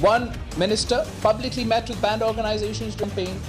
One minister publicly met with banned organizations campaign.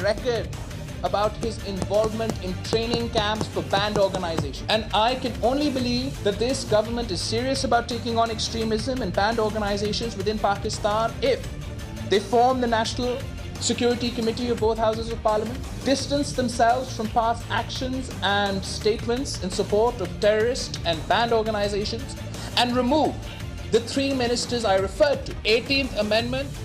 record about his involvement in training camps for banned organizations. And I can only believe that this government is serious about taking on extremism and banned organizations within Pakistan if they form the National Security Committee of both houses of parliament, distance themselves from past actions and statements in support of terrorist and banned organizations, and remove the 3 ministers I referred to. 18th Amendment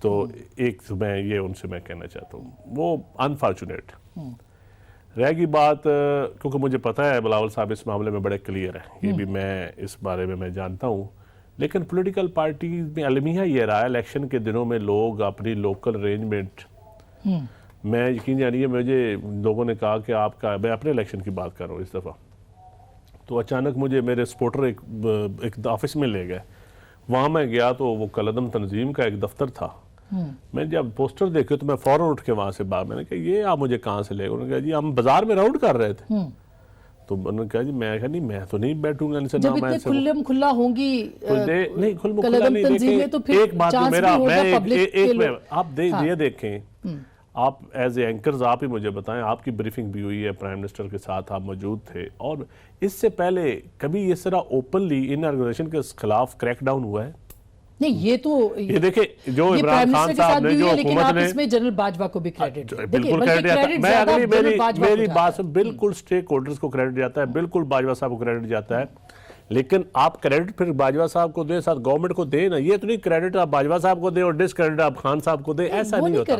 تو ایک میں یہ ان سے میں کہنا چاہتا ہوں وہ انفارچونیٹ رہ گی بات، کیونکہ مجھے پتہ ہے بلاول صاحب اس معاملے میں بڑے کلیئر ہیں، یہ بھی میں اس بارے میں جانتا ہوں، لیکن پولیٹیکل پارٹیز میں المیہ یہ رہا ہے الیکشن کے دنوں میں لوگ اپنی لوکل ارینجمنٹ، میں یقین جانیے مجھے لوگوں نے کہا کہ آپ کا، میں اپنے الیکشن کی بات کر رہا ہوں اس دفعہ، تو اچانک مجھے میرے سپورٹر ایک آفس میں لے گئے، وہاں میں گیا تو وہ کالعدم تنظیم کا ایک دفتر تھا، میں جب پوسٹر دیکھے تو میں فوراً اٹھ کے وہاں سے باہر، میں نے کہا یہ آپ مجھے کہاں سے لے گئے؟ انہوں نے کہا جی ہم بازار میں راؤنڈ کر رہے تھے، تو انہوں نے کہا جی میں کہا نہیں میں تو نہیں بیٹھوں گا ان سے، جب اتنے کھلم کھلا ہوں گی نہیں کھلم کھلا کالعدم نہیں، تنظیمیں تو پھر ایک بات چانس میرا بھی ہوگا پبلک کے میں لوگ. آپ یہ دیکھیں، آپ ایز اے اینکرز آپ ہی مجھے بتائیں، آپ کی بریفنگ بھی ہوئی ہے، پرائم منسٹر کے ساتھ آپ موجود تھے، اور اس سے پہلے کبھی اس طرح اوپنلی ان آرگنائزیشن کے خلاف کریک ڈاؤن ہوا ہے؟ نہیں یہ تو یہ دیکھیں جو عمران خان صاحب نے جو حکومت نے، اس میں جنرل باجوہ کو بھی کریڈٹ بالکل کریڈٹ جاتا ہے، میں اگلی میری بات سے بالکل سٹیک ہولڈرز کو کریڈٹ جاتا ہے، بالکل باجوہ صاحب کو کریڈٹ جاتا ہے، لیکن آپ کریڈٹ پھر باجوہ صاحب کو دیں، ساتھ گورنمنٹ کو دیں نا، یہ تو نہیں کریڈٹ آپ باجوہ صاحب کو دیں اور ڈس کریڈٹ آپ خان صاحب کو دیں، ایسا نہیں ہوتا.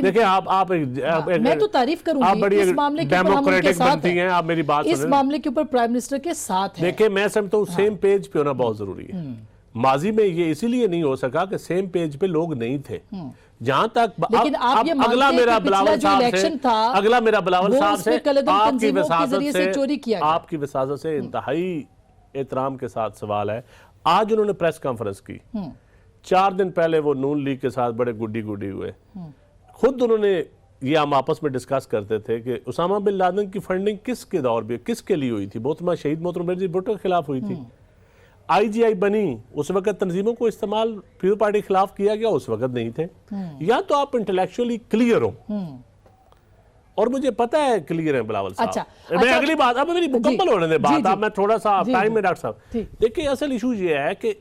دیکھیں آپ میں تو تعریف کروں گی اس معاملے کے اوپر ہم ان کے ساتھ ہیں، آپ میری بات اس معاملے کے اوپر پرائم منسٹر کے ساتھ ہیں. دیکھیں میں سمجھتا ہوں سیم پیج پہ ہونا بہت ضروری ہے. ماضی میں یہ اسی لیے نہیں ہو سکا کہ سیم پیج پہ لوگ نہیں تھے. جہاں تک اگلا میرا بلاول صاحب سے آپ کی وساطت سے انتہائی احترام کے ساتھ سوال ہے. آج انہوں نے پریس کانفرنس کی، 4 دن پہلے وہ نون لیگ کے ساتھ بڑے گڈی ہوئے، خود انہوں نے یہ ہم آپس میں ڈسکس کرتے تھے کہ اسامہ بن لادن کی فنڈنگ کس کے دور پہ کس کے لیے ہوئی تھی؟ محترمہ شہید محترمہ بینظیر بھٹو کے خلاف ہوئی تھی. آئی جی آئی بنی اس وقت تنظیموں کو استعمال پیپلز پارٹی کے خلاف کیا گیا، اس وقت نہیں تھے. یا تو آپ انٹلیکچولی کلیئر ہو، اور مجھے پتہ ہے کلیئر ہیں بلاول صاحب. میں اگلی بات اب میری مکمل ہونے دے بات، اب میں تھوڑا سا ٹائم میں ڈاکٹر صاحب دیکھیں اصل ایشو یہ ہے کہ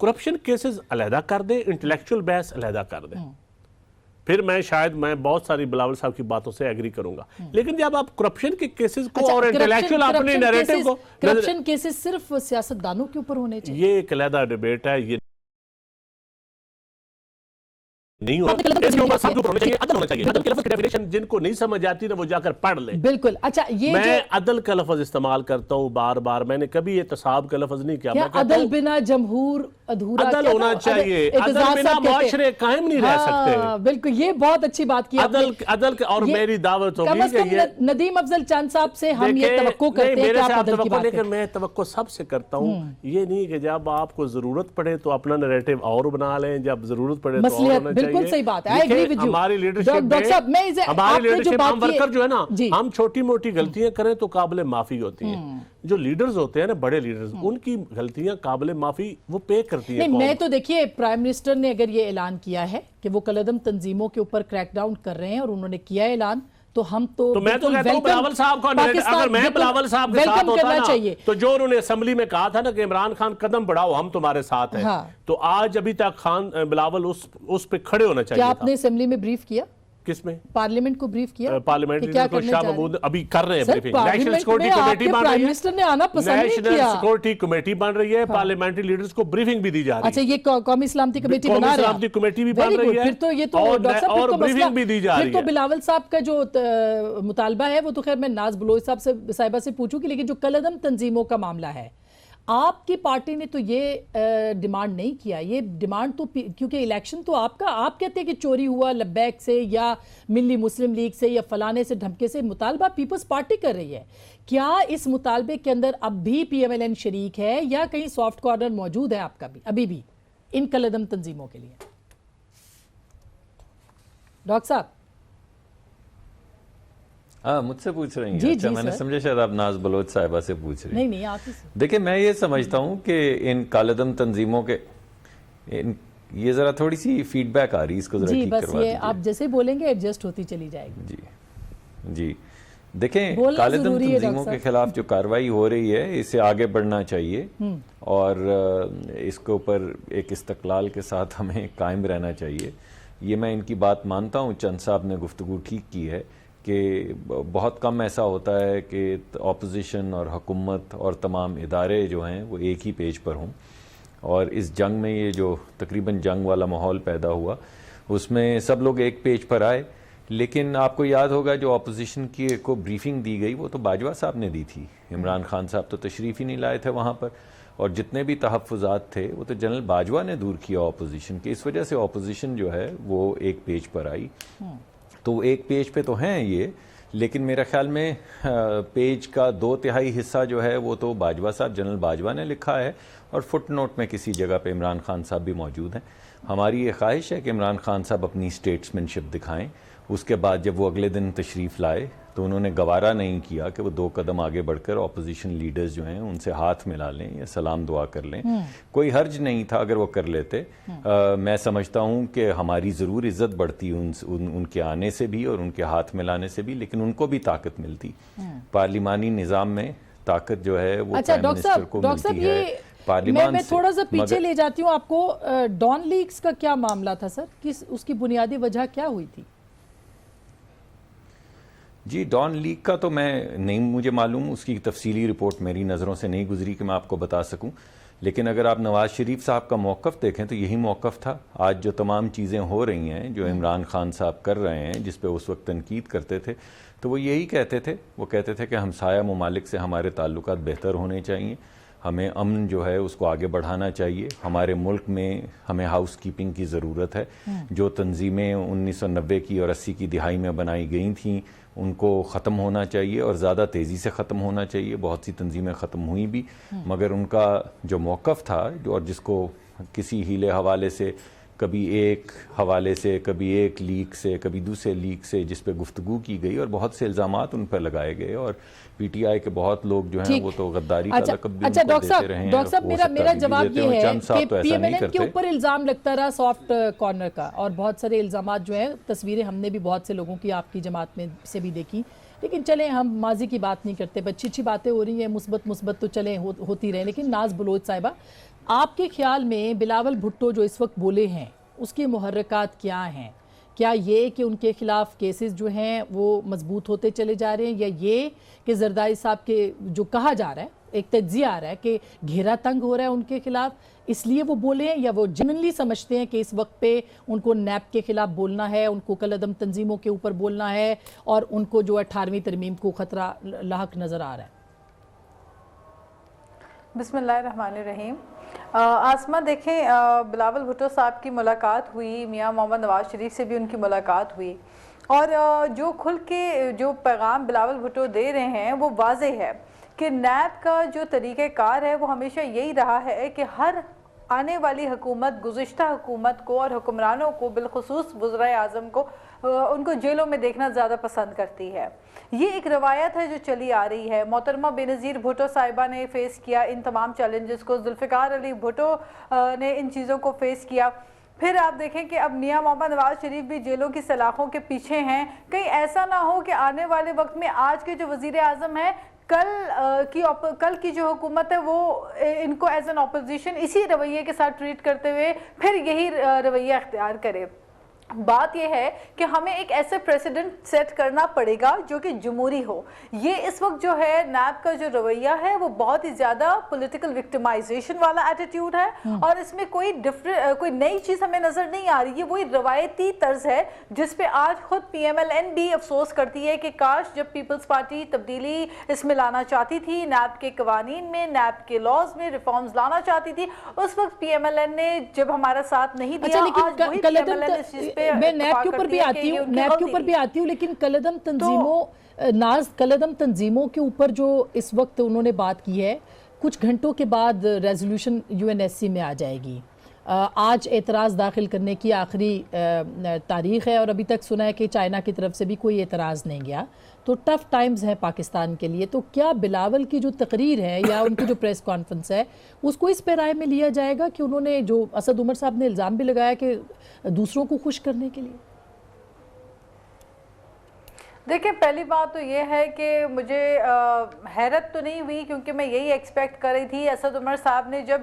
کرپشن کیسز علیحدہ کر دیں، انٹلیکچوئل بحث علیحدہ کر دیں، پھر میں بہت ساری بلاول صاحب کی باتوں سے ایگری کروں گا. لیکن جب آپ کرپشن کے کیسز کو اور انٹلیکچوئل اپنے نیریٹو کو، کرپشن کیسز صرف سیاستدانوں کے اوپر ہونے چاہیے، یہ ایک علیحدہ ڈیبیٹ ہے، یہ نہیں ہوتا، اس کے اوپر سب کو ہونا چاہیے، عدل ہونا چاہیے. عدل کے لفظ کی ڈیفینیشن جن کو نہیں سمجھ آتی نا وہ جا کر پڑھ لیں. بالکل. اچھا یہ میں عدل کا لفظ استعمال کرتا ہوں بار بار، میں نے کبھی احتساب کا لفظ نہیں کیا. عدل بنا جمہور ادھورا، عدل ہونا چاہیے، عدل بنا معاشرے قائم نہیں رہ سکتے. بالکل، یہ بہت اچھی بات کی عدل. اور میری دعوت ہوگی کہ ندیم افضل چاند صاحب سے ہم یہ توقع کرتے ہیں کہ آپ عدل کی بات کریں. لیکن میں توقع سب سے کرتا ہوں، یہ نہیں کہ جب آپ کو ضرورت پڑے تو اپنا نیریٹو اور بنا لیں، جب ضرورت پڑے تو اور ہونا چاہیے. بالکل صحیح بات ہے، ہماری لیڈرشپ جو ہے نا، ہم چھوٹی موٹی غلطیاں کریں تو قابل معافی ہوتی ہیں. جو لیڈرز ہوتے ہیں نا، بڑے لیڈرز، ان کی غلطیاں قابل معافی وہ پے کرتی ہیں. میں تو دیکھیے پرائم منسٹر نے اگر یہ اعلان کیا ہے کہ وہ کالعدم تنظیموں کے اوپر کریک ڈاؤن کر رہے ہیں اور انہوں نے کیا اعلان، تو ہم تو میں تو کہتا ہوں بلاول صاحب کو، اگر میں بلاول صاحب کے ساتھ ہوتا نا، تو جو انہوں نے اسمبلی میں کہا تھا نا کہ عمران خان قدم بڑھاؤ ہم تمہارے ساتھ ہیں، تو آج ابھی تک خان بلاول اس پہ کھڑے ہونا چاہیے. کیا آپ نے اسمبلی میں بریف کیا؟ کس میں؟ پارلیمنٹ کو بریف کیا؟ پارلیمنٹ کو شاہ محمود ابھی کر رہے ہیں بریفنگ. نیشنل سیکورٹی کمیٹی بن رہی ہے، نیشنل سیکورٹی کمیٹی بن رہی ہے، پارلیمنٹری لیڈرز کو بریفنگ بھی دی جا رہی ہے. اچھا یہ قومی سلامتی کمیٹی بنا رہے ہیں، سلامتی کمیٹی بھی بن رہی ہے، پھر تو یہ تو اور بریفنگ بھی دی جا رہی ہے. پھر تو بلاول صاحب کا جو مطالبہ ہے وہ تو خیر میں ناز بلوچ صاحبہ سے پوچھوں گی، لیکن جو کالعدم تنظیموں کا معاملہ ہے، آپ کی پارٹی نے تو یہ ڈیمانڈ نہیں کیا. یہ ڈیمانڈ تو کیونکہ الیکشن تو آپ کا، آپ کہتے ہیں کہ چوری ہوا لبیک سے یا ملی مسلم لیگ سے یا فلانے سے دھمکے سے، مطالبہ پیپلز پارٹی کر رہی ہے. کیا اس مطالبے کے اندر اب بھی پی ایم ایل این شریک ہے یا کہیں سافٹ کارنر موجود ہے آپ کا بھی ابھی بھی ان کالعدم تنظیموں کے لیے؟ ڈاکٹر صاحب مجھ سے پوچھ رہی ہیں؟ اچھا میں نے سمجھا شاید آپ ناز بلوچ صاحبہ سے پوچھ رہی ہیں. نہیں آپ ہی سے. دیکھیں میں یہ سمجھتا ہوں کہ ان کالعدم تنظیموں کے یہ ذرا تھوڑی سی فیڈ بیک آ رہی ہے، اس کو ذرا ٹھیک کروا دیجیے. بس یہ آپ جیسے بولیں گے ایڈجسٹ ہوتی چلی جائے گی. جی دیکھیں کالعدم تنظیموں کے خلاف جو کارروائی ہو رہی ہے اسے آگے بڑھنا چاہیے، اور اس کے اوپر ایک استقلال کے ساتھ ہمیں قائم رہنا چاہیے. یہ میں ان کی بات مانتا ہوں، چند صاحب نے گفتگو ٹھیک کی ہے کہ بہت کم ایسا ہوتا ہے کہ اپوزیشن اور حکومت اور تمام ادارے جو ہیں وہ ایک ہی پیج پر ہوں. اور اس جنگ میں یہ جو تقریباً جنگ والا ماحول پیدا ہوا، اس میں سب لوگ ایک پیج پر آئے، لیکن آپ کو یاد ہوگا جو اپوزیشن کی کو بریفنگ دی گئی وہ تو باجوہ صاحب نے دی تھی، عمران خان صاحب تو تشریف ہی نہیں لائے تھے وہاں پر، اور جتنے بھی تحفظات تھے وہ تو جنرل باجوہ نے دور کیا اپوزیشن کے، اس وجہ سے اپوزیشن جو ہے وہ ایک پیج پر آئی۔ تو ایک پیج پہ تو ہیں یہ، لیکن میرے خیال میں پیج کا 2/3 حصہ جو ہے وہ تو باجوہ صاحب، جنرل باجوہ نے لکھا ہے، اور فٹ نوٹ میں کسی جگہ پہ عمران خان صاحب بھی موجود ہیں۔ ہماری یہ خواہش ہے کہ عمران خان صاحب اپنی اسٹیٹسمین شپ دکھائیں۔ اس کے بعد جب وہ اگلے دن تشریف لائے تو انہوں نے گوارا نہیں کیا کہ وہ 2 قدم آگے بڑھ کر اپوزیشن لیڈرز جو ہیں ان سے ہاتھ ملا لیں یا سلام دعا کر لیں۔ کوئی حرج نہیں تھا اگر وہ کر لیتے۔ میں سمجھتا ہوں کہ ہماری ضرور عزت بڑھتی ان کے آنے سے بھی اور ان کے ہاتھ ملانے سے بھی، لیکن ان کو بھی طاقت ملتی۔ پارلیمانی نظام میں طاقت جو ہے وہ پرائم منسٹر کو ملتی ہے، پارلیمان سے۔ میں تھوڑا سا پیچھے لے جاتی ہوں آپ کو، ڈان لیکس کا کیا معاملہ تھا سر؟ اس کی بنیادی وجہ کیا ہوئی تھی؟ جی ڈان لیک کا تو نہیں مجھے معلوم، اس کی تفصیلی رپورٹ میری نظروں سے نہیں گزری کہ میں آپ کو بتا سکوں، لیکن اگر آپ نواز شریف صاحب کا موقف دیکھیں تو یہی موقف تھا۔ آج جو تمام چیزیں ہو رہی ہیں جو عمران خان صاحب کر رہے ہیں، جس پہ اس وقت تنقید کرتے تھے، تو وہ یہی کہتے تھے، وہ کہتے تھے کہ ہمسایہ ممالک سے ہمارے تعلقات بہتر ہونے چاہیے، ہمیں امن جو ہے اس کو آگے بڑھانا چاہیے، ہمارے ملک میں ہمیں ہاؤس کیپنگ کی ضرورت ہے، جو تنظیمیں 1990 کی اور 80 کی دہائی میں بنائی گئی تھیں ان کو ختم ہونا چاہیے اور زیادہ تیزی سے ختم ہونا چاہیے۔ بہت سی تنظیمیں ختم ہوئی بھی، مگر ان کا جو موقف تھا اور جس کو کسی ہیلے حوالے سے، کبھی ایک حوالے سے، کبھی ایک لیک سے، کبھی دوسرے لیک سے، جس پہ گفتگو کی گئی اور بہت سے الزامات ان پر لگائے گئے، اور پی ٹی آئی کے بہت لوگ جو ہیں وہ تو غداری کا لقب بھی ان کو دیتے رہے ہیں۔ ڈاکٹر صاحب میرا جواب یہ ہے کہ پی ایم ایل این کے اوپر الزام لگتا رہا سافٹ کارنر کا، اور بہت سارے الزامات جو ہیں، تصویریں ہم نے بھی بہت سے لوگوں کی آپ کی جماعت میں سے بھی دیکھی، لیکن چلیں ہم ماضی کی بات نہیں کرتے، اچھی باتیں ہو رہی ہیں، مثبت تو چلیں ہوتی رہیں، لیکن ناز بلوچ صاحبہ آپ کے خیال میں بلاول بھٹو جو اس وقت بولے ہیں اس کی محرکات کیا ہیں؟ کیا یہ کہ ان کے خلاف کیسز جو ہیں وہ مضبوط ہوتے چلے جا رہے ہیں، یا یہ کہ زرداری صاحب کے جو کہا جا رہا ہے، ایک تجزیہ آ رہا ہے کہ گھیرا تنگ ہو رہا ہے ان کے خلاف، اس لیے وہ بولے ہیں، یا وہ جنرلی سمجھتے ہیں کہ اس وقت پہ ان کو نیب کے خلاف بولنا ہے، ان کو کالعدم تنظیموں کے اوپر بولنا ہے، اور ان کو جو 18ویں ترمیم کو خطرہ لاحق نظر آ رہا ہے؟ بسم اللہ الرحمن الرحیم۔ آسمہ دیکھیں، بلاول بھٹو صاحب کی ملاقات ہوئی، میاں محمد نواز شریف سے بھی ان کی ملاقات ہوئی، اور جو کھل کے جو پیغام بلاول بھٹو دے رہے ہیں وہ واضح ہے کہ نیب کا جو طریقہ کار ہے وہ ہمیشہ یہی رہا ہے کہ ہر آنے والی حکومت، گزشتہ حکومت کو اور حکمرانوں کو، بالخصوص وزرائے اعظم کو، ان کو جیلوں میں دیکھنا زیادہ پسند کرتی ہے۔ یہ ایک روایت ہے جو چلی آ رہی ہے۔ محترمہ بینظیر بھٹو صاحبہ نے فیس کیا ان تمام چیلنجز کو، ذوالفقار علی بھٹو نے ان چیزوں کو فیس کیا۔ پھر آپ دیکھیں کہ اب میاں محمد نواز شریف بھی جیلوں کی سلاخوں کے پیچھے ہیں۔ کہیں ایسا نہ ہو کہ آنے والے وقت میں آج کے جو وزیر اعظم ہیں، کل کی جو حکومت ہے وہ ان کو ایز این اپوزیشن اسی رویے کے ساتھ ٹریٹ کرتے ہوئے پھر یہی رویہ اختیار کرے۔ بات یہ ہے کہ ہمیں ایک ایسے پریسیڈنٹ سیٹ کرنا پڑے گا جو کہ جمہوری ہو۔ یہ اس وقت جو ہے نیب کا جو رویہ ہے وہ بہت ہی زیادہ پولیٹیکل وکٹمائزیشن والا ایٹیٹیوڈ ہے، اور اس میں کوئی نئی چیز ہمیں نظر نہیں آ رہی ہے۔ وہی روایتی طرز ہے جس پہ آج خود پی ایم ایل این بھی افسوس کرتی ہے کہ کاش جب پیپلز پارٹی تبدیلی اس میں لانا چاہتی تھی، نیب کے قوانین میں، نیب کے لاز میں ریفارمز لانا چاہتی تھی، اس وقت پی ایم ایل این نے جب ہمارا ساتھ نہیں دیا۔ آج وہی پی ایم ایل این اس چیز پہ میں نیب کے اوپر بھی آتی ہوں، لیکن کالعدم تنظیموں کے اوپر جو اس وقت انہوں نے بات کی ہے، کچھ گھنٹوں کے بعد resolution U N S C میں آ جائے گی۔ آج اعتراض داخل کرنے کی آخری تاریخ ہے، اور ابھی تک سنا ہے کہ چائنا کی طرف سے بھی کوئی اعتراض نہیں گیا، تو ٹف ٹائمز ہے پاکستان کے لیے۔ تو کیا بلاول کی جو تقریر ہے یا ان کی جو پریس کانفرنس ہے اس کو اس پہ رائے میں لیا جائے گا کہ انہوں نے جو اسد عمر صاحب نے الزام بھی لگایا کہ دوسروں کو خوش کرنے کے لیے؟ دیکھیں پہلی بات تو یہ ہے کہ مجھے حیرت تو نہیں ہوئی کیونکہ میں یہی ایکسپیکٹ کر رہی تھی. اسد عمر صاحب نے جب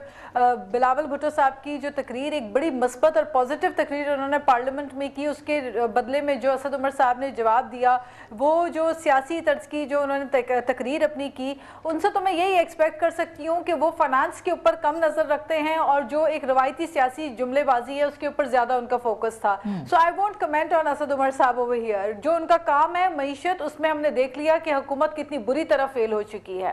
بلاول بھٹو صاحب کی جو تقریر ایک بڑی مثبت اور پازیٹیو تقریر انہوں نے پارلیمنٹ میں کی, اس کے بدلے میں جو اسد عمر صاحب نے جواب دیا وہ جو سیاسی طرز کی جو انہوں نے تقریر اپنی کی, ان سے تو میں یہی ایکسپیکٹ کر سکتی ہوں کہ وہ فائنانس کے اوپر کم نظر رکھتے ہیں اور جو ایک روایتی سیاسی جملے بازی ہے اس کے اوپر زیادہ ان کا فوکس تھا. So I won't comment on Asad Umar صاحب اوور ہیئر. جو ان کا کام ہے معیشت, اس میں ہم نے دیکھ لیا کہ حکومت کتنی بری طرح فیل ہو چکی ہے.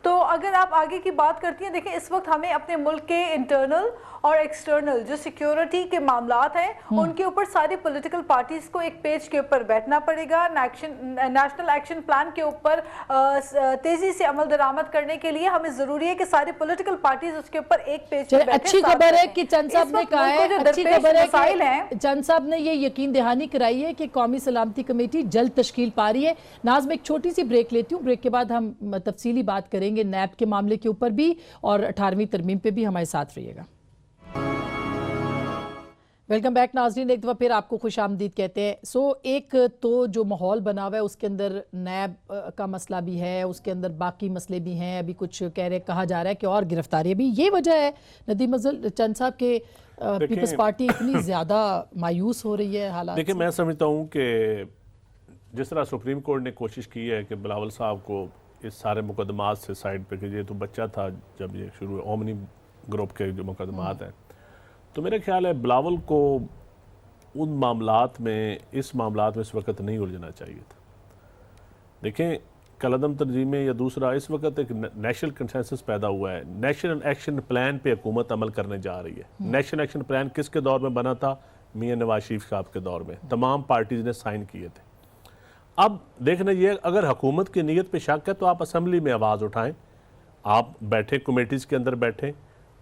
تو اگر آپ آگے کی بات کرتی ہیں, دیکھیں اس وقت ہمیں اپنے ملک کے انٹرنل اور ایکسٹرنل جو سیکیورٹی کے معاملات ہیں ان کے اوپر ساری پولیٹیکل پارٹیز کو ایک پیج کے اوپر بیٹھنا پڑے گا. نیشنل ایکشن پلان کے اوپر تیزی سے عمل درآمد کرنے کے لیے ہمیں ضروری ہے کہ ساری پولیٹیکل پارٹیز اس کے اوپر ایک پیج پہ بیٹھیں. اچھی خبر ہے کہ چند صاحب نے کہا ہے, اچھی خبر ہے کہ چند صاحب نے یہ یقین دہانی کرائی ہے کہ قومی سلامتی کمیٹی جلد تشکیل پا رہی ہے. ناز میں ایک چھوٹی سی بریک لیتی ہوں, بریک کے بعد ہم تفصیلی بات کریں گے نیب کے معاملے کے اوپر بھی اور 18ویں ترمیم پہ بھی. ہمارے ساتھ رہیے گا. ویلکم بیک ناظرین, ایک دفعہ پھر آپ کو خوش آمدید کہتے ہیں. ایک تو جو ماحول بنا ہوا ہے اس کے اندر نیب کا مسئلہ بھی ہے, اس کے اندر باقی مسئلے بھی ہیں. ابھی کچھ کہا جا رہا ہے کہ اور گرفتاری بھی. یہ وجہ ہے ندیم افضل چند صاحب کے پیپلز پارٹی اتنی زیادہ مایوس ہو رہی ہے حالات. دیکھیں میں سمجھتا ہوں کہ جس طرح سپریم کورٹ نے کوشش کی ہے کہ بلاول صاحب کو اس سارے مقدمات سے سائڈ پہ کیجئے, تو بچہ تھا جب یہ شروع اومنی گروپ کے جو مقدمات ہیں, تو میرا خیال ہے بلاول کو ان معاملات میں اس وقت نہیں الجھنا چاہیے تھا. دیکھیں کالعدم تنظیمیں یا دوسرا, اس وقت ایک نیشنل کنسنسس پیدا ہوا ہے. نیشنل ایکشن پلان پہ حکومت عمل کرنے جا رہی ہے. نیشنل ایکشن پلان کس کے دور میں بنا تھا؟ میاں نواز شریف صاحب کے دور میں. تمام پارٹیز نے سائن کیے تھے. اب دیکھنا یہ, اگر حکومت کی نیت پہ شک ہے تو آپ اسمبلی میں آواز اٹھائیں, آپ بیٹھیں کمیٹیز کے اندر بیٹھیں,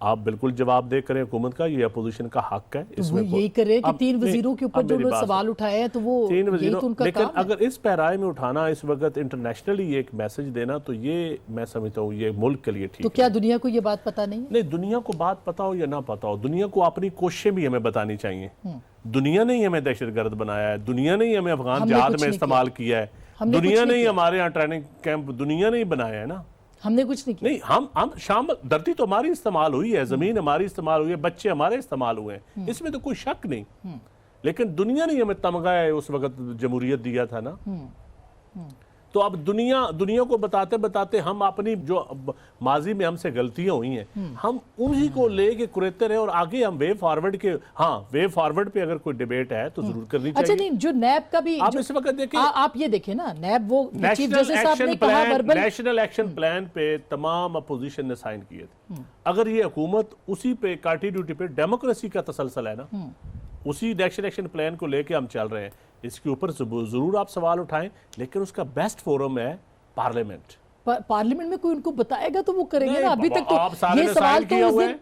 آپ بالکل جواب دے کریں حکومت کا, یہ اپوزیشن کا حق ہے. تو وہ یہی کرے کہ 3 وزیروں کے اوپر جو سوال اٹھائے ہیں تو وہ یہی تو ان کا کام ہے. لیکن اگر اس پیرائے میں اٹھانا اس وقت انٹرنیشنلی ایک میسج دینا, تو یہ میں سمجھتا ہوں یہ ملک کے لیے ٹھیک ہے. تو کیا دنیا کو یہ بات پتہ نہیں ہے؟ نہیں, دنیا کو بات پتا ہو یا نہ پتا ہو, دنیا کو اپنی کوششیں بھی ہمیں بتانی چاہیے. دنیا نے ہی ہمیں دہشت گرد بنایا ہے, دنیا نے ہی ہمیں افغان جہاد میں استعمال کیا ہے, دنیا نے ہی ہمارے یہاں ٹریننگ کیمپ دنیا نے ہی بنایا ہے نا. ہم نے کچھ نہیں کیا. نہیں, ہم شامل, دھرتی تو ہماری استعمال ہوئی ہے, زمین ہماری استعمال ہوئی ہے, بچے ہمارے استعمال ہوئے ہیں, اس میں تو کوئی شک نہیں. لیکن دنیا نے ہمیں تمغہ اس وقت جمہوریت دیا تھا نا. تو اب دنیا کو بتاتے بتاتے ہم اپنی جو ماضی میں ہم سے غلطیاں ہوئی ہیں ہم انہی کو لے کے کریتے رہے, اور آگے ہم وے فارورڈ کے, ہاں وے فارورڈ پہ اگر کوئی ڈیبیٹ ہے تو ضرور کرنی چاہیے. اچھا نہیں, جو نیب کا بھی آپ اس وقت دیکھیں, آپ یہ دیکھیں نا, نیب وہ چیف جسٹس صاحب نے کہا وربل نیشنل ایکشن پلان پہ تمام اپوزیشن نے سائن کیے تھے. اگر یہ حکومت اسی پہ کنٹینیوٹی پہ ڈیموکریسی کا تسلسل ہے نا, اسی نیشنل ایکشن پلان کو لے کے ہم چل رہے ہیں, اس کے اوپر ضرور آپ سوال اٹھائیں, لیکن اس کا بیسٹ فورم ہے پارلیمنٹ. پارلیمنٹ میں کوئی ان کو بتائے گا تو وہ کریں گے نا. ابھی تک تو یہ سوال تو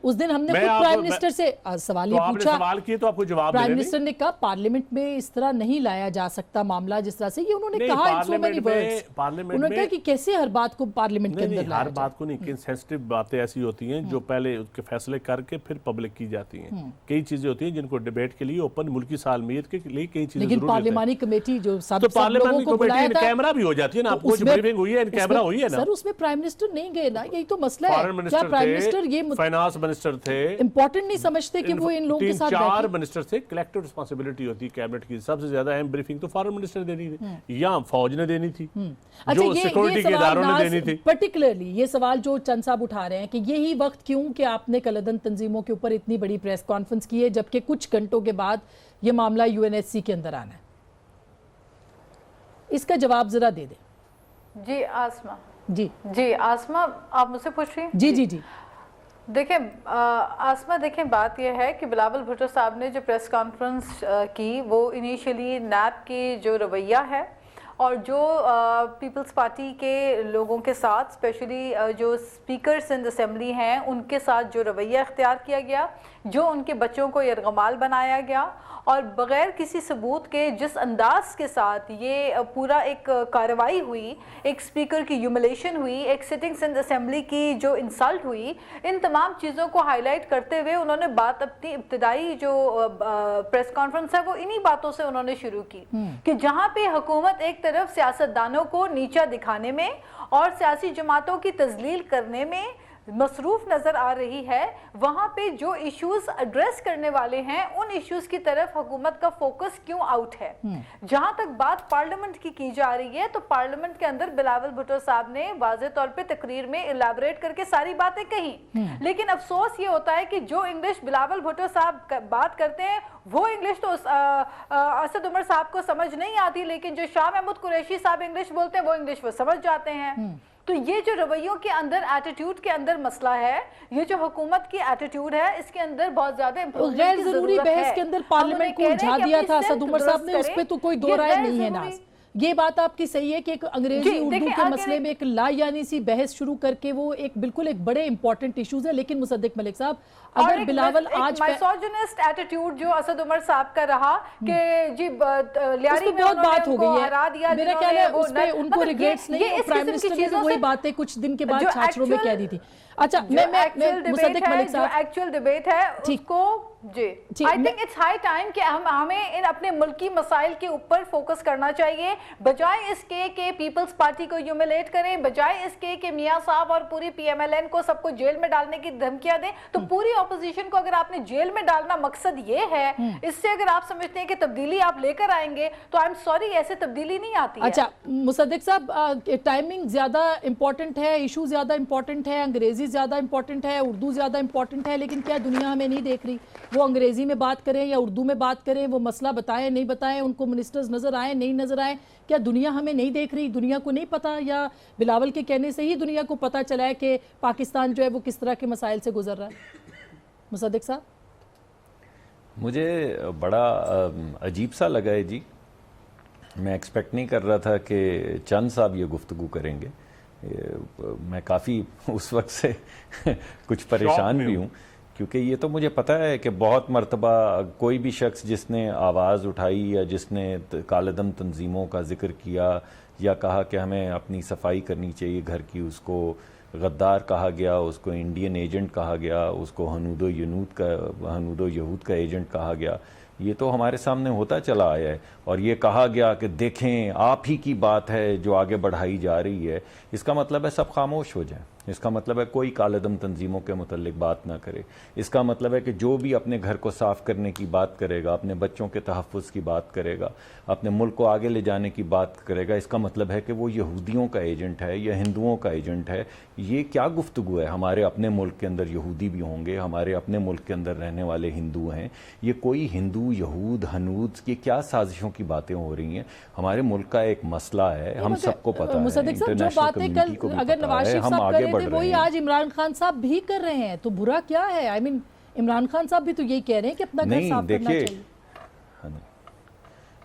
اس دن ہم نے خود پرائم منسٹر سے سوال یہ پوچھا, سوال کیے تو آپ کو جواب پرائم منسٹر نے کہا پارلیمنٹ میں اس طرح نہیں لایا جا سکتا معاملہ جس طرح سے, یہ انہوں نے کہا ان سو مینی ورڈز. انہوں نے کہا کہ کیسے ہر بات کو پارلیمنٹ کے اندر لایا ہر بات کو نہیں, کہ سینسٹیو باتیں ایسی ہوتی ہیں جو پہلے اس کے فیصلے کر کے پھر پبلک کی جاتی ہیں. کئی چیزیں ہوتی ہیں جن کو ڈیبیٹ کے لیے اوپن ملکی سالمیت کے لیے کئی چیزیں ضروری ہیں. لیکن پارلیمانی کمیٹی جو تو پارلیمانی کمیٹی کیمرہ بھی ہو جاتی ہے نا, آپ کو جو بریفنگ ہوئی ہے کیمرہ ہوئی ہے نا. سر اس میں پرائم منسٹر نہیں گئے نا, یہی تو مسئلہ ہے. کیا پرائم منسٹر یہ فائنانس منسٹر تھے, امپورٹنٹ نہیں سمجھتے کہ وہ ان لوگوں کے ساتھ 3-4 منسٹر تھے. کلیکٹیو رسپانسبلٹی ہوتی ہے کیبنٹ کی, سب سے زیادہ اہم بریفنگ تو فارن منسٹر نے دینی تھی یا فوج نے دینی تھی, جو سیکورٹی کے اداروں نے دینی تھی. پرٹیکولرلی یہ سوال جو چند صاحب اٹھا رہے ہیں کہ یہی وقت کیوں کہ آپ نے کالعدم تنظیموں کے اوپر اتنی بڑی پریس کانفرنس کی ہے جبکہ کچھ گھنٹوں کے بعد یہ معاملہ UNSC کے اندر آنا ہے, اس کا جواب ذرا دے دیں. جی آسما, جی آسما آپ مجھ سے پوچھ رہی ہیں؟ جی دیکھیں آسما, دیکھیں بات یہ ہے کہ بلاول بھٹو صاحب نے جو پریس کانفرنس کی وہ انیشلی نیب کی جو رویہ ہے اور جو پیپلز پارٹی کے لوگوں کے ساتھ اسپیشلی جو اسپیکرز ان اسمبلی ہیں ان کے ساتھ جو رویہ اختیار کیا گیا, جو ان کے بچوں کو یرغمال بنایا گیا, اور بغیر کسی ثبوت کے جس انداز کے ساتھ یہ پورا ایک کارروائی ہوئی, ایک اسپیکر کی ہیوملیشن ہوئی, ایک سٹنگز ان اسمبلی کی جو انسلٹ ہوئی, ان تمام چیزوں کو ہائی لائٹ کرتے ہوئے انہوں نے بات اپنی ابتدائی جو پریس کانفرنس ہے وہ انہی باتوں سے انہوں نے شروع کی کہ جہاں پہ حکومت ایک طرف سیاستدانوں کو نیچا دکھانے میں اور سیاسی جماعتوں کی تذلیل کرنے میں مصروف نظر آ رہی ہے، وہاں پہ جو ایشوز ایڈریس کرنے والے ہیں ان ایشوز کی طرف حکومت کا فوکس کیوں آؤٹ ہے؟ جہاں تک بات پارلیمنٹ کی جا رہی ہے تو پارلیمنٹ کے اندر بلاول بھٹو صاحب نے واضح طور پہ تقریر میں الیبوریٹ کر کے ساری باتیں کہیں، لیکن افسوس یہ ہوتا ہے کہ جو انگلش بلاول بھٹو صاحب بات کرتے ہیں وہ انگلش تو اسد عمر صاحب کو سمجھ نہیں آتی، لیکن جو شاہ محمود قریشی صاحب انگلش بولتے ہیں وہ انگلش وہ سمجھ جاتے ہیں۔ تو یہ جو رویوں کے اندر ایٹیٹیوڈ کے اندر مسئلہ ہے، یہ جو حکومت کی ایٹیٹیوڈ ہے، اس کے اندر بہت زیادہ غیر ضروری بحث کے اندر پارلیمنٹ کو الجھا دیا تھا اسد عمر صاحب نے، اس پہ تو کوئی دو رائے نہیں ہے ناز۔ یہ بات آپ کی صحیح ہے کہ ایک انگریزی اردو کے مسئلے میں ایک لا یعنی سی بحث شروع کر کے وہ ایک بالکل ایک بڑے امپورٹنٹ ایشوز ہے، لیکن مصدق ملک صاحب اگر بلاول آج مائسوجنسٹ ایٹیٹیوڈ جو اسد عمر صاحب کا رہا کہ جی لیاری میں بہت بات ہو گئی ہرا دیا، ہے، میرا خیال ہے اس پہ ان کو ریگریٹس نہیں ہے، پرائم منسٹر نے وہی باتیں کچھ دن کے بعد چھاچروں میں کہہ دی تھی۔ اچھا میں مصدق ملک صاحب ایکچوئل ڈیبیٹ ہے اس کو جی I think it's high time کہ ہمیں ان اپنے ملکی مسائل کے اوپر فوکس کرنا چاہیے، بجائے اس کے کہ پیپلز پارٹی کو ہیوملیٹ کریں، بجائے اس کے کہ میاں صاحب اور پوری پی ایم ایل این کو سب کو جیل میں ڈالنے کی دھمکیاں دیں۔ تو پوری اپوزیشن کو اگر آپ نے جیل میں ڈالنا مقصد یہ ہے، اس سے اگر آپ سمجھتے ہیں کہ تبدیلی آپ لے کر آئیں گے تو آئی ایم سوری ایسے تبدیلی نہیں آتی ہے۔ اچھا مصدق صاحب ٹائمنگ زیادہ امپورٹنٹ ہے، ایشو زیادہ امپورٹنٹ ہے، انگریزی زیادہ امپورٹنٹ ہے، اردو زیادہ امپورٹنٹ ہے، لیکن کیا دنیا ہمیں نہیں دیکھ رہی؟ وہ انگریزی میں بات کریں یا اردو میں بات کریں، وہ مسئلہ بتائیں نہیں بتائیں، ان کو منسٹرز نظر آئیں نہیں نظر آئیں، کیا دنیا ہمیں نہیں دیکھ رہی؟ دنیا کو نہیں پتا، یا بلاول کے کہنے سے ہی دنیا کو پتا چلا ہے کہ پاکستان جو ہے وہ کس طرح کے مسائل سے گزر رہا ہے؟ مصدق صاحب مجھے بڑا عجیب سا لگا ہے جی، میں ایکسپیکٹ نہیں کر رہا تھا کہ چند صاحب یہ گفتگو کریں گے، میں کافی اس وقت سے کچھ پریشان بھی ہوں، کیونکہ یہ تو مجھے پتہ ہے کہ بہت مرتبہ کوئی بھی شخص جس نے آواز اٹھائی یا جس نے کالعدم تنظیموں کا ذکر کیا یا کہا کہ ہمیں اپنی صفائی کرنی چاہیے گھر کی، اس کو غدار کہا گیا، اس کو انڈین ایجنٹ کہا گیا، اس کو ہنود و یہود کا ایجنٹ کہا گیا، یہ تو ہمارے سامنے ہوتا چلا آیا ہے، اور یہ کہا گیا کہ دیکھیں آپ ہی کی بات ہے جو آگے بڑھائی جا رہی ہے۔ اس کا مطلب ہے سب خاموش ہو جائیں، اس کا مطلب ہے کوئی کالعدم تنظیموں کے متعلق بات نہ کرے، اس کا مطلب ہے کہ جو بھی اپنے گھر کو صاف کرنے کی بات کرے گا، اپنے بچوں کے تحفظ کی بات کرے گا، اپنے ملک کو آگے لے جانے کی بات کرے گا، اس کا مطلب ہے کہ وہ یہودیوں کا ایجنٹ ہے یا ہندوؤں کا ایجنٹ ہے۔ یہ کیا گفتگو ہے؟ ہمارے اپنے ملک کے اندر یہودی بھی ہوں گے، ہمارے اپنے ملک کے اندر رہنے والے ہندو ہیں، یہ کوئی ہندو یہود ہنود کی کیا سازشوں کی باتیں ہو رہی ہیں؟ ہمارے ملک کا ایک مسئلہ ہے، ہم سب کو پتہ ہے، جو باتیں کل اگر نواز شریف صاحب کر رہے تھے وہی آج عمران خان صاحب بھی کر رہے ہیں، تو برا کیا ہے؟ آئی مین عمران خان صاحب بھی تو یہی کہہ رہے ہیں کہ اپنا گھر صاف کرنا چاہیے۔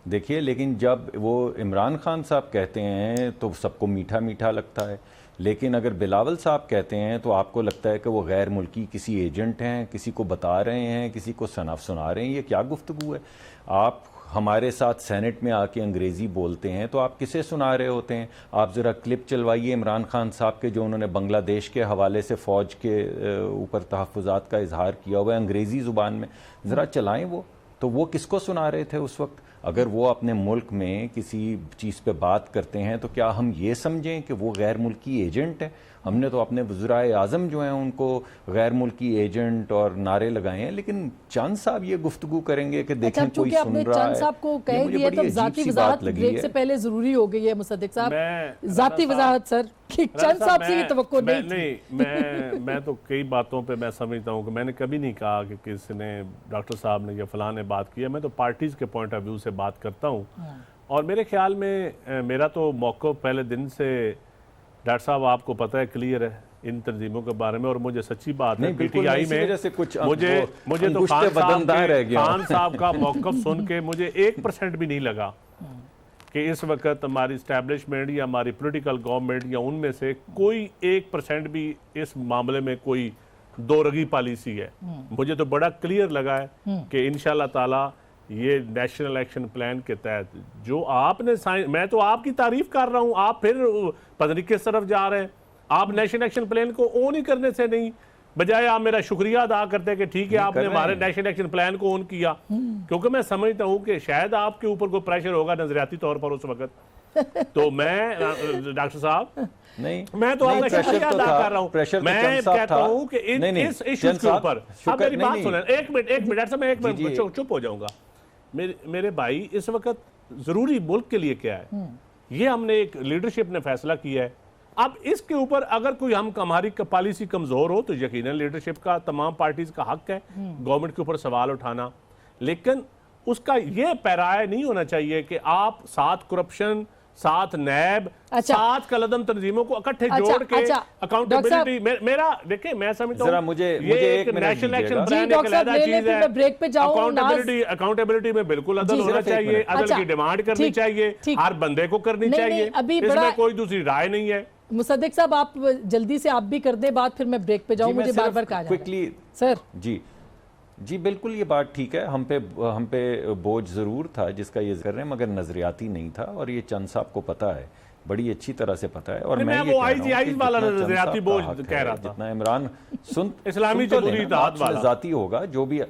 دیکھیے لیکن جب وہ عمران خان صاحب کہتے ہیں تو سب کو میٹھا میٹھا لگتا ہے، لیکن اگر بلاول صاحب کہتے ہیں تو آپ کو لگتا ہے کہ وہ غیر ملکی کسی ایجنٹ ہیں، کسی کو بتا رہے ہیں، کسی کو سنا رہے ہیں۔ یہ کیا گفتگو ہے؟ آپ ہمارے ساتھ سینٹ میں آ کے انگریزی بولتے ہیں تو آپ کسے سنا رہے ہوتے ہیں؟ آپ ذرا کلپ چلوائیے عمران خان صاحب کے جو انہوں نے بنگلہ دیش کے حوالے سے فوج کے اوپر تحفظات کا اظہار کیا ہوا ہے انگریزی زبان میں، ذرا چلائیں وہ تو وہ کس کو سنا رہے تھے اس وقت؟ اگر وہ اپنے ملک میں کسی چیز پہ بات کرتے ہیں تو کیا ہم یہ سمجھیں کہ وہ غیر ملکی ایجنٹ ہے؟ ہم نے تو اپنے وزرائے اعظم جو ہیں ان کو غیر ملکی ایجنٹ اور نعرے لگائے ہیں، لیکن چند صاحب یہ گفتگو کریں گے کہ دیکھیں کوئی سن رہا ہے۔ چند صاحب کو کہہ دیا تو ذاتی وضاحت بریک سے پہلے ضروری ہو گئی ہے مصدق صاحب، ذاتی وضاحت سر کہ چند صاحب سے یہ توقع نہیں۔ میں تو کئی باتوں پہ میں سمجھتا ہوں کہ میں نے کبھی نہیں کہا کہ کسی نے ڈاکٹر صاحب نے یا فلاں نے بات کیا، میں تو پارٹیز کے پوائنٹ آف ویو سے بات کرتا ہوں، اور میرے خیال میں میرا تو موقف پہلے دن سے ڈاکٹر صاحب آپ کو پتہ ہے کلیئر ہے ان تنظیموں کے بارے میں، اور مجھے سچی بات ہے پی ٹی آئی میں مجھے تو خان صاحب کا موقف سن کے مجھے 1% بھی نہیں لگا کہ اس وقت ہماری اسٹیبلشمنٹ یا ہماری پولیٹیکل گورنمنٹ یا ان میں سے کوئی 1% بھی اس معاملے میں کوئی دو رگی پالیسی ہے۔ مجھے تو بڑا کلیئر لگا ہے کہ انشاءاللہ تعالی یہ نیشنل ایکشن پلان کے تحت جو آپ نے میں تو آپ کی تعریف کر رہا ہوں، آپ پھر پتہ نہیں کس طرف جا رہے ہیں۔ آپ نیشنل ایکشن پلان کو اون ہی کرنے سے نہیں، بجائے آپ میرا شکریہ ادا کرتے ہیں کہ ٹھیک ہے آپ نے ہمارے نیشنل ایکشن پلان کو اون کیا، کیونکہ میں سمجھتا ہوں کہ شاید آپ کے اوپر کوئی پریشر ہوگا نظریاتی طور پر اس وقت تو میں ڈاکٹر صاحب نہیں میں تو آپ کا شکریہ ادا کر رہا ہوں. میں کہتا ہوں کہ اس ایشوز کے اوپر اب میری بات سنیں. ایک منٹ ڈاکٹر صاحب میں ایک منٹ چپ ہو جاؤں گا. میرے بھائی اس وقت ضروری ملک کے لیے کیا ہے, یہ ہم نے ایک لیڈرشپ نے فیصلہ کیا ہے. اب اس کے اوپر اگر کوئی ہماری پالیسی کمزور ہو تو یقیناً لیڈرشپ کا تمام پارٹیز کا حق ہے گورنمنٹ کے اوپر سوال اٹھانا, لیکن اس کا یہ پیرائے نہیں ہونا چاہیے کہ آپ ساتھ کرپشن, ساتھ نیب, ساتھ کلدم تنظیموں کو اکٹھے جوڑ کے اکاؤنٹیبلٹی. میرا دیکھیں میں سمجھتا ہوں یہ ایک نیشنل ایکشن پلان ایک علیحدہ چیز ہے. اکاؤنٹیبلٹی میں بالکل عدل ہونا چاہیے, عدل کی ڈیمانڈ کرنی چاہیے, ہر بندے کو کرنی چاہیے, اس میں کوئی دوسری رائے نہیں ہے. مصدق صاحب آپ جلدی سے آپ بھی کر دیں بات, پھر میں بریک پہ جاؤں, مجھے بار بار کہا جاتا ہے. سر جی بالکل یہ بات ٹھیک ہے, ہم پہ بوجھ ضرور تھا جس کا یہ ذکر ہے, مگر نظریاتی نہیں تھا, اور یہ چند صاحب کو پتا ہے, بڑی اچھی طرح سے پتا ہے. اور میں یہ کہہ رہا ہوں کہ نظریاتی بوجھ کہہ رہا تھا, جتنا عمران اسلامی جمہوری اتحاد والا ذاتی ہوگا جو بھی,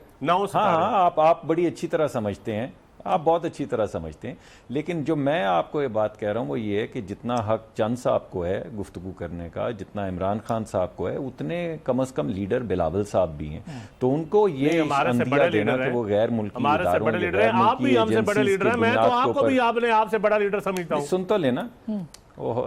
ہاں آپ بڑی اچھی طرح سمجھتے ہیں, آپ بہت اچھی طرح سمجھتے ہیں, لیکن جو میں آپ کو یہ بات کہہ رہا ہوں وہ یہ ہے کہ جتنا حق چند صاحب کو ہے گفتگو کرنے کا, جتنا عمران خان صاحب کو ہے, اتنے کم از کم لیڈر بلاول صاحب بھی ہیں. تو ان کو یہ اندیہ دینا کہ وہ غیر ملکی اداروں, آپ بھی ہم سے بڑے لیڈر ہیں, میں تو آپ کو بھی آپ سے بڑا لیڈر سمجھتا ہوں. سن تو لینا,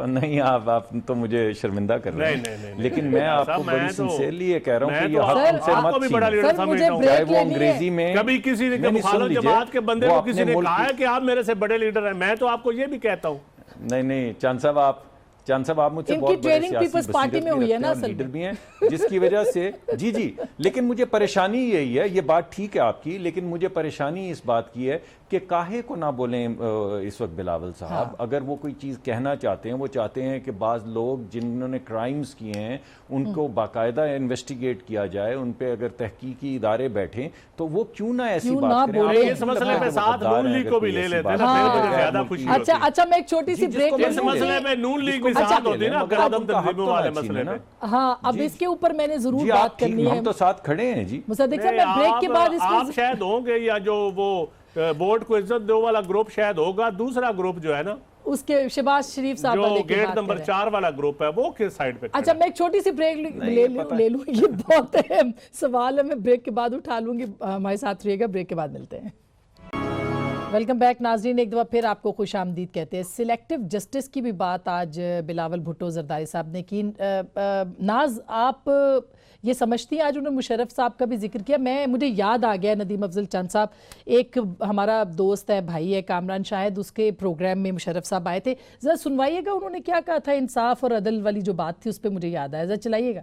نہیں آپ تو مجھے شرمندہ کر رہے ہیں, لیکن میں آپ کو بڑی سنسیئرلی یہ کہہ رہا ہوں کہ یہ حق ان سے مت چھینیں, چاہے وہ انگریزی میں. کبھی کسی نے مخالف جماعت کے بندے کو کسی نے کہا ہے کہ آپ میرے سے بڑے لیڈر ہیں, میں تو آپ کو یہ بھی کہتا ہوں. نہیں چاند صاحب آپ مجھ سے بہت بڑے سیاسی بصیرت بھی رکھتے ہیں اور لیڈر بھی ہیں, جس کی وجہ سے جی لیکن مجھے پریشانی یہی ہے, یہ بات ٹھیک ہے آپ کی, لیکن مجھے پریشانی اس بات کی ہے کہ کاہے کو نہ بولیں اس وقت بلاول صاحب. اگر وہ کوئی چیز کہنا چاہتے ہیں, وہ چاہتے ہیں کہ بعض لوگ جنہوں نے کرائمز کیے ہیں ان کو باقاعدہ انویسٹیگیٹ کیا جائے, ان پہ اگر تحقیقی ادارے بیٹھیں تو وہ کیوں نہ ایسی بات کریں. اس مسئلے میں ساتھ نون لیگ کو بھی لے لیتے ہیں, مجھے زیادہ خوشی ہوتی ہے. اچھا میں ایک چھوٹی سی بریک, اس مسئلے میں نون لیگ بھی ساتھ ہوتی ہے نا قلم تنظیموں والے مسئلے میں. ہاں اب اس کے اوپر میں نے ضرور بات کرنی ہے. ہم تو ساتھ کھڑے ہیں جی. مصدق صاحب میں بریک کے بعد آپ شاید ہوں گے, یا جو وہ بورڈ کو عزت دو والا گروپ شاید ہوگا, دوسرا گروپ جو ہے نا اس کے شہباز شریف صاحب جو گیٹ نمبر 4 والا گروپ ہے, وہ کس سائیڈ پہ. اچھا میں ایک چھوٹی سی بریک لے لوں, یہ بہت اہم سوال ہے, میں بریک کے بعد اٹھا لوں گی. ہمارے ساتھ رہیے گا, بریک کے بعد ملتے ہیں. ویلکم بیک ناظرین, ایک دفعہ پھر آپ کو خوش آمدید کہتے ہیں. سلیکٹو جسٹس کی بھی بات آج بلاول بھٹو زرداری صاحب نے کی. ناز آپ یہ سمجھتی ہیں, آج انہوں نے مشرف صاحب کا بھی ذکر کیا, مجھے یاد آ گیا ندیم افضل چند صاحب, ایک ہمارا دوست ہے, بھائی ہے کامران شاہد, اس کے پروگرام میں مشرف صاحب آئے تھے. ذرا سنوائیے گا انہوں نے کیا کہا تھا, انصاف اور عدل والی جو بات تھی اس پہ مجھے یاد آیا, ذرا چلائیے گا.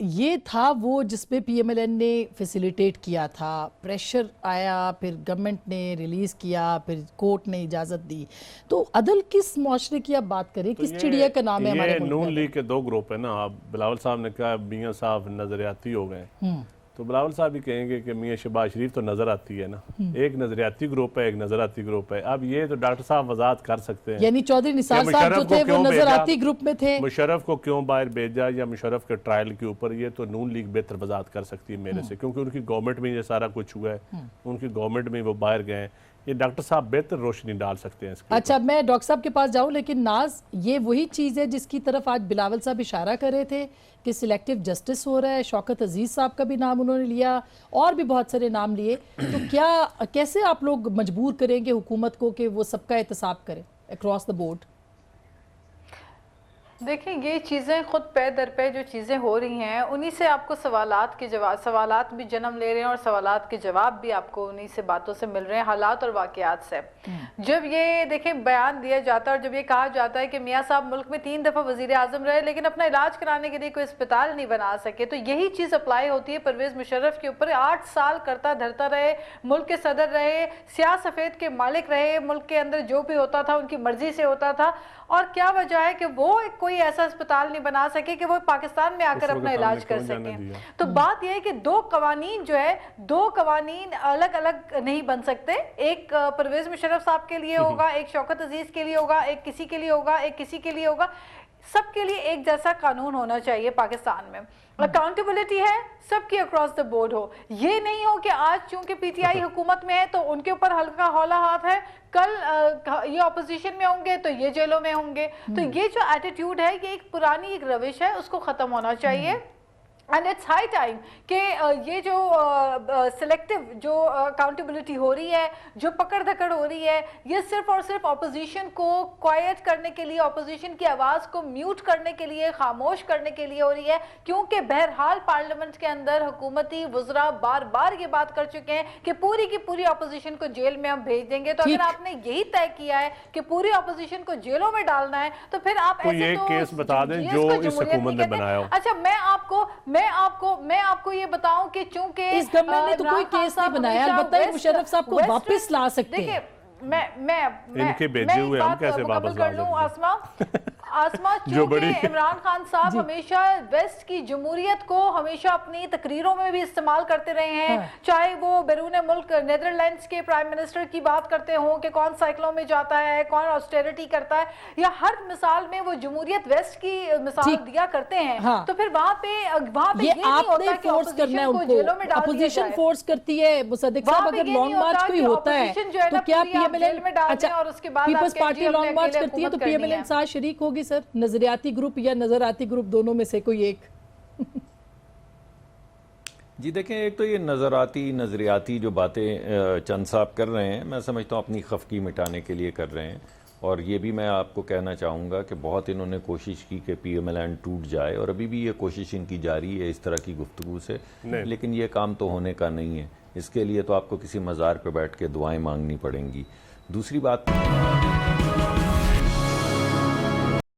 یہ تھا وہ جس پہ پی ایم ایل این نے فیسیلیٹیٹ کیا تھا, پریشر آیا, پھر گورنمنٹ نے ریلیز کیا, پھر کورٹ نے اجازت دی. تو عدل کس معاشرے کی آپ بات کریں, کس چڑیا کا نام ہے ہمارے ملک میں؟ نون لیگ کے 2 گروپ ہیں نا. آپ بلاول صاحب نے کہا میاں صاحب نظریاتی ہو گئے, تو بلاول صاحب بھی کہیں گے کہ میاں شہباز شریف تو نظر آتی ہے نا. ایک نظریاتی گروپ ہے, ایک نظر آتی گروپ ہے. اب یہ تو ڈاکٹر صاحب وضاحت کر سکتے ہیں, یعنی چودھری نثار صاحب جو تھے وہ نظر آتی گروپ میں تھے. مشرف کو کیوں باہر بھیجا یا مشرف کے ٹرائل کے اوپر, یہ تو نون لیگ بہتر وضاحت کر سکتی ہے میرے سے, کیونکہ ان کی گورنمنٹ میں یہ سارا کچھ ہوا ہے, ان کی گورنمنٹ میں وہ باہر گئے ہیں. یہ ڈاکٹر صاحب بہتر روشنی ڈال سکتے ہیں اس کے. اچھا میں ڈاکٹر صاحب کے پاس جاؤں, لیکن ناز یہ وہی چیز ہے جس کی طرف آج بلاول صاحب اشارہ کر رہے تھے کہ سلیکٹیو جسٹس ہو رہا ہے. شوکت عزیز صاحب کا بھی نام انہوں نے لیا, اور بھی بہت سارے نام لیے. تو کیسے آپ لوگ مجبور کریں گے حکومت کو کہ وہ سب کا احتساب کرے اکراس دا بورڈ؟ دیکھیں یہ چیزیں خود پے در پے جو چیزیں ہو رہی ہیں انہی سے آپ کو سوالات بھی جنم لے رہے ہیں, اور سوالات کے جواب بھی آپ کو انہی سے باتوں سے مل رہے ہیں, حالات اور واقعات سے. جب یہ دیکھیں بیان دیا جاتا ہے اور جب یہ کہا جاتا ہے کہ میاں صاحب ملک میں 3 دفعہ وزیر اعظم رہے لیکن اپنا علاج کرانے کے لیے کوئی اسپتال نہیں بنا سکے, تو یہی چیز اپلائی ہوتی ہے پرویز مشرف کے اوپر. 8 سال کرتا دھرتا رہے, ملک کے صدر رہے, سیاہ سفید کے مالک رہے, ملک کے اندر جو بھی ہوتا تھا ان کی مرضی سے ہوتا تھا, اور کیا وجہ ہے کہ وہ کوئی ایسا اسپتال نہیں بنا سکے کہ وہ پاکستان میں آ کر اپنا علاج کر سکیں. تو بات یہ ہے کہ 2 قوانین جو ہے, 2 قوانین الگ الگ نہیں بن سکتے. ایک پرویز مشرف صاحب کے لیے ہوگا, ایک شوکت عزیز کے لیے ہوگا, ایک کسی کے لیے ہوگا, ایک کسی کے لیے ہوگا. سب کے لیے ایک جیسا قانون ہونا چاہیے پاکستان میں. اکاؤنٹیبلٹی ہے سب کی اکراس دا بورڈ ہو. یہ نہیں ہو کہ آج چونکہ پی ٹی آئی حکومت میں ہے تو ان کے اوپر ہلکا ہولا ہاتھ ہے, کل یہ اپوزیشن میں ہوں گے تو یہ جیلوں میں ہوں گے. تو یہ جو ایٹیٹیوڈ ہے, یہ ایک پرانی ایک روش ہے, اس کو ختم ہونا چاہیے. اینڈ اٹس ہائی ٹائم کہ یہ جو سلیکٹیو جو اکاؤنٹیبلٹی ہو رہی ہے, جو پکڑ دھکڑ ہو رہی ہے, یہ صرف اور صرف اپوزیشن کو کوائٹ کرنے کے لیے, اپوزیشن کی آواز کو میوٹ کرنے کے لیے, خاموش کرنے کے لیے ہو رہی ہے. کیونکہ بہرحال پارلیمنٹ کے اندر حکومتی وزراء بار بار یہ بات کر چکے ہیں کہ پوری کی پوری اپوزیشن کو جیل میں ہم بھیج دیں گے. تو اگر آپ نے یہی طے کیا ہے کہ پوری اپوزیشن کو جیلوں میں ڈالنا ہے تو پھر آپ ایسے تو کیس بتا دیں جو اس حکومت نے بنایا ہو. اچھا میں آپ کو یہ بتاؤں کہ چونکہ اس گورنمنٹ نے تو کوئی کیس نہیں بنایا, البتہ مشرف صاحب کو واپس لا سکتے ہیں. ان کے بھیجے ہوئے ہم کیسے واپس لا سکتے ہیں؟ آسما چونکہ عمران خان صاحب ہمیشہ ویسٹ کی جمہوریت کو ہمیشہ اپنی تقریروں میں بھی استعمال کرتے رہے ہیں, چاہے وہ بیرون ملک نیدرلینڈز کے پرائم منسٹر کی بات کرتے ہوں کہ کون سائیکلوں میں جاتا ہے, کون آسٹیرٹی کرتا ہے, یا ہر مثال میں وہ جمہوریت ویسٹ کی مثال دیا کرتے ہیں. تو پھر وہاں پہ یہ نہیں ہوتا کہ اپوزیشن کو جیلوں میں ڈال دیا جائے. اپوزیشن فورس کرتی ہے. مصدق صاحب اگر لانگ مارچ کوئی ہوتا ہے تو کیا پی ایم ایل این, اچھا پیپلز پارٹی لانگ مارچ کرتی ہے تو پی ایم ایل این ساتھ شریک ہوگی سر؟ نظریاتی گروپ یا نظراتی گروپ, دونوں میں سے کوئی ایک؟ جی دیکھیں, ایک تو یہ نظریاتی جو باتیں چند صاحب کر رہے ہیں, میں سمجھتا ہوں اپنی خفگی مٹانے کے لیے کر رہے ہیں. اور یہ بھی میں آپ کو کہنا چاہوں گا کہ بہت انہوں نے کوشش کی کہ پی ایم ایل این ٹوٹ جائے, اور ابھی بھی یہ کوشش ان کی جاری ہے اس طرح کی گفتگو سے, لیکن یہ کام تو ہونے کا نہیں ہے. اس کے لیے تو آپ کو کسی مزار پہ بیٹھ کے دعائیں مانگنی پڑیں گی. دوسری بات